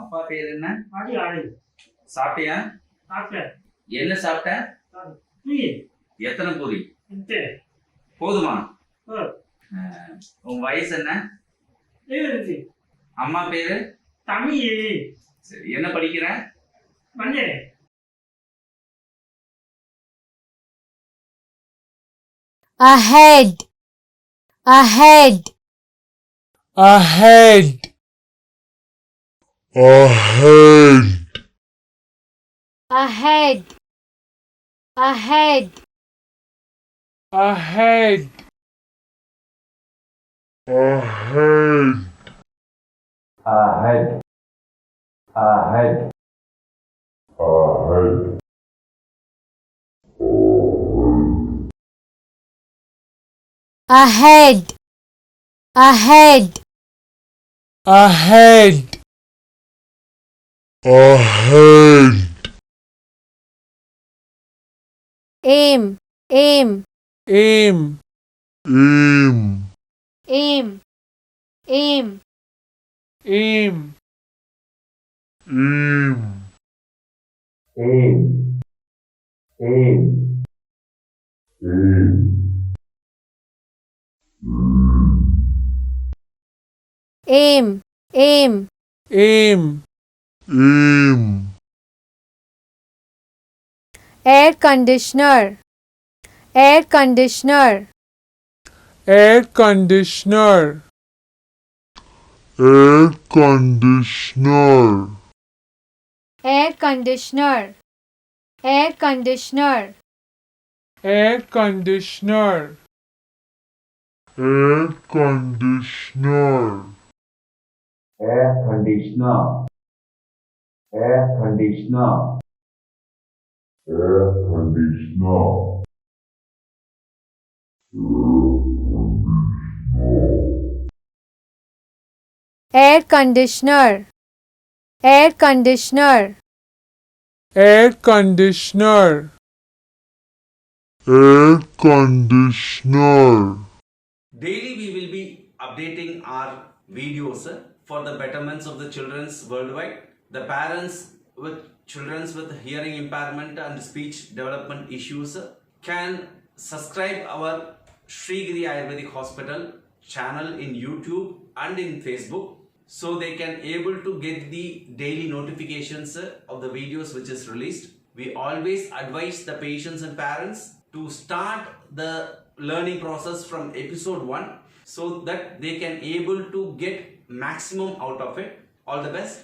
அப்பா பேர் என்ன? ஆடி ஆடி. சாப்பிட்டியா? சாப்பிட்டேன். என்ன சாப்பிட்ட? பூரி. எத்தனை பூரி? 8. போதுமா? ஓ. உன் வயசு என்ன? 7. அம்மா பேரு? தமிழ். சரி, என்ன படிக்கிற? மஞ்சள். ahead, ahead, ahead, ahead, ahead, ahead, ahead, ahead, ahead, ahead, ahead, ahead, ahead, ahead, ahead, aim, aim, aim, aim, aim, aim, aim, aim, aim, aim, aim, aim, aim, air conditioner, air conditioner, air conditioner, air conditioner, air conditioner, air conditioner, air conditioner, air conditioner, air conditioner, air conditioner, air conditioner, air conditioner, air conditioner, air conditioner, air conditioner. Daily we will be updating our videos for the betterments of the children's worldwide. The parents with children with hearing impairment and speech development issues can subscribe our Srigiri Ayurvedic Hospital channel in YouTube and in Facebook, so they can able to get the daily notifications of the videos which is released. We always advise the patients and parents to start the learning process from episode 1 so that they can able to get maximum out of it. All the best.